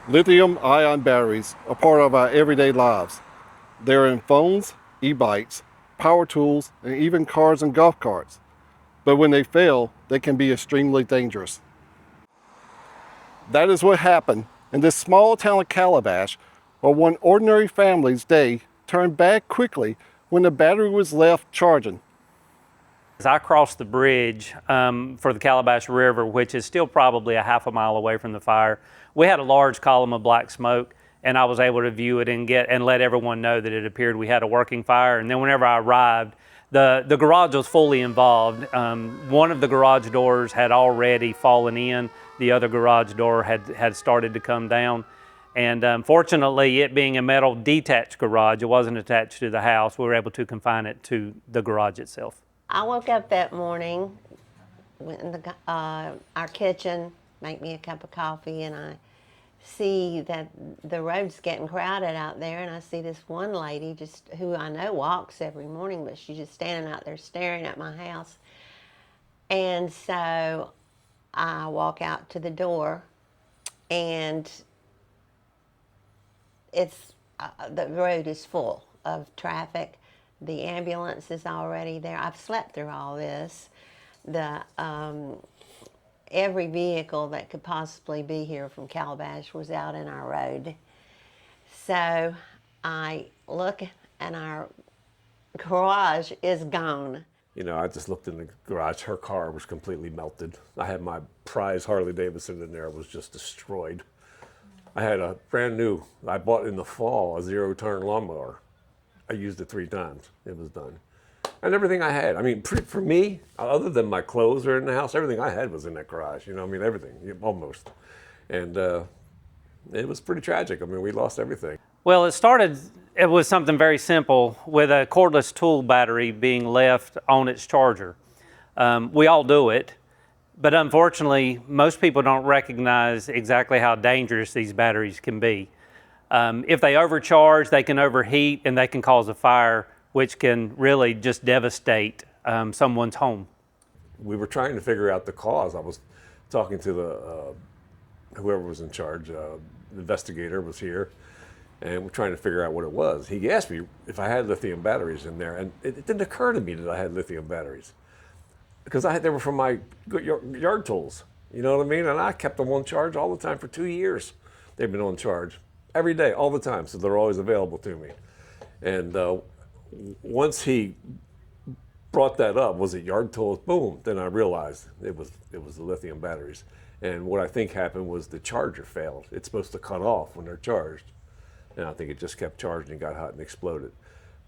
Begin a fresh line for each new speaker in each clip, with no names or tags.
Lithium-ion batteries are part of our everyday lives. They're in phones, e-bikes, power tools, and even cars and golf carts. But when they fail, they can be extremely dangerous. That is what happened in this small town of Calabash, where one ordinary family's day turned bad quickly when the battery was left charging.
As I crossed the bridge for the Calabash River, which is still probably a half a mile away from the fire, we had a large column of black smoke, and I was able to view it and let everyone know that it appeared we had a working fire. And then whenever I arrived, the garage was fully involved. One of the garage doors had already fallen in. The other garage door had started to come down. And fortunately, it being a metal detached garage, it wasn't attached to the house, we were able to confine it to the garage itself.
I woke up that morning, went in our kitchen, make me a cup of coffee, and I see that the road's getting crowded out there, and I see this one lady just who I know walks every morning, but she's just standing out there staring at my house. And so I walk out to the door, and the road is full of traffic. The ambulance is already there. I've slept through all this. Every vehicle that could possibly be here from Calabash was out in our road. So I look and our garage is gone.
You know, I just looked in the garage. Her car was completely melted. I had my prize Harley Davidson in there, was just destroyed. I had a brand new, I bought in the fall, a zero-turn lawnmower. I used it 3 times. It was done. And everything I had. I mean, for me, other than my clothes are in the house, everything I had was in that garage. You know, I mean, everything, almost. And it was pretty tragic. I mean, we lost everything.
Well, it was something very simple with a cordless tool battery being left on its charger. We all do it, but unfortunately, most people don't recognize exactly how dangerous these batteries can be. If they overcharge, they can overheat and they can cause a fire, which can really just devastate someone's home.
We were trying to figure out the cause. I was talking to whoever was in charge, the investigator was here, and we're trying to figure out what it was. He asked me if I had lithium batteries in there, and it didn't occur to me that I had lithium batteries, because they were from my yard tools. You know what I mean? And I kept them on charge all the time for 2 years. They've been on charge every day, all the time, so they're always available to me. And once he brought that up, was it yard tools? Boom! Then I realized it was the lithium batteries. And what I think happened was the charger failed. It's supposed to cut off when they're charged, and I think it just kept charging and got hot and exploded.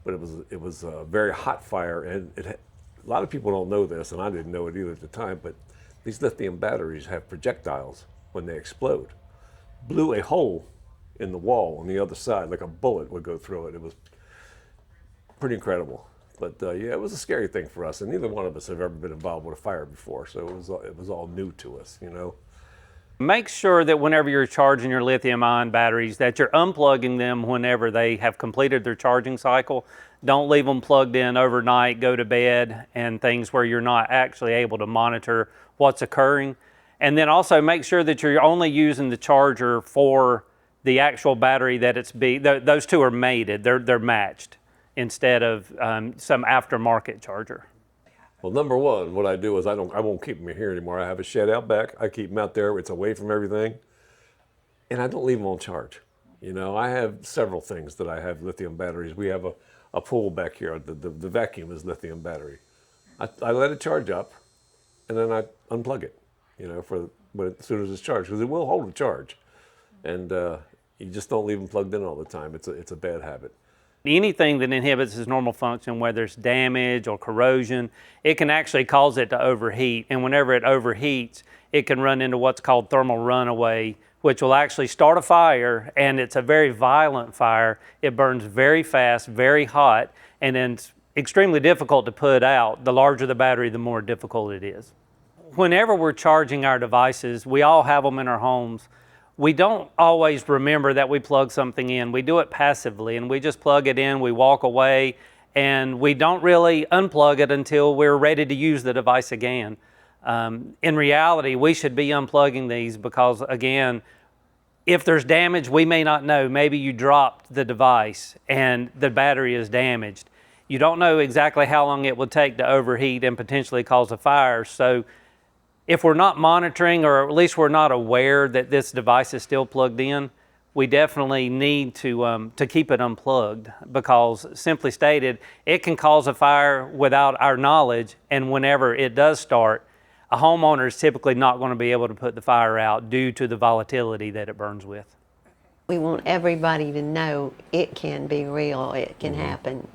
But it was a very hot fire, and a lot of people don't know this, and I didn't know it either at the time. But these lithium batteries have projectiles when they explode. Blew a hole in the wall on the other side, like a bullet would go through it. It was pretty incredible. But yeah, it was a scary thing for us, and neither one of us have ever been involved with a fire before, so it was all new to us, you know.
Make sure that whenever you're charging your lithium-ion batteries that you're unplugging them whenever they have completed their charging cycle. Don't leave them plugged in overnight, go to bed, and things where you're not actually able to monitor what's occurring. And then also make sure that you're only using the charger for the actual battery that those two are mated, they're matched, instead of some aftermarket charger.
Well, number one, what I do is I won't keep them here anymore. I have a shed out back. I keep them out there. It's away from everything. And I don't leave them on charge. You know, I have several things that I have lithium batteries. We have a pool back here. The vacuum is lithium battery. I let it charge up, and then I unplug it, you know, as soon as it's charged, because it will hold a charge. And you just don't leave them plugged in all the time. It's a bad habit.
Anything that inhibits its normal function, whether it's damage or corrosion, it can actually cause it to overheat. And whenever it overheats, it can run into what's called thermal runaway, which will actually start a fire, and it's a very violent fire. It burns very fast, very hot, and then it's extremely difficult to put out. The larger the battery, the more difficult it is. Whenever we're charging our devices, we all have them in our homes. We don't always remember that we plug something in. We do it passively, and we just plug it in, we walk away, and we don't really unplug it until we're ready to use the device again. In reality, we should be unplugging these because, again, if there's damage, we may not know. Maybe you dropped the device and the battery is damaged. You don't know exactly how long it will take to overheat and potentially cause a fire. So if we're not monitoring, or at least we're not aware that this device is still plugged in, we definitely need to keep it unplugged, because simply stated, it can cause a fire without our knowledge, and whenever it does start, a homeowner is typically not going to be able to put the fire out due to the volatility that it burns with.
We want everybody to know it can be real, it can happen.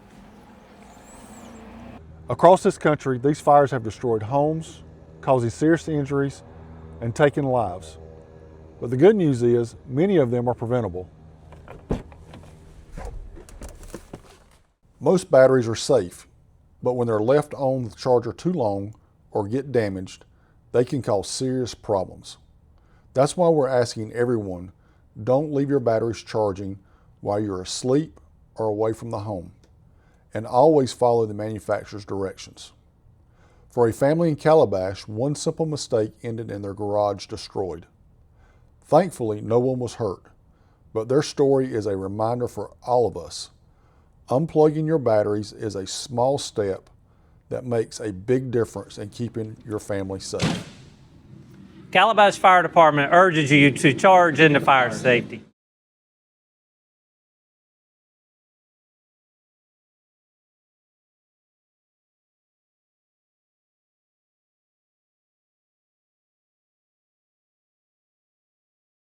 Across this country, these fires have destroyed homes, causing serious injuries and taking lives. But the good news is many of them are preventable. Most batteries are safe, but when they're left on the charger too long or get damaged, they can cause serious problems. That's why we're asking everyone, don't leave your batteries charging while you're asleep or away from the home, and always follow the manufacturer's directions. For a family in Calabash, one simple mistake ended in their garage destroyed. Thankfully, no one was hurt, but their story is a reminder for all of us. Unplugging your batteries is a small step that makes a big difference in keeping your family safe.
Calabash Fire Department urges you to charge into fire safety.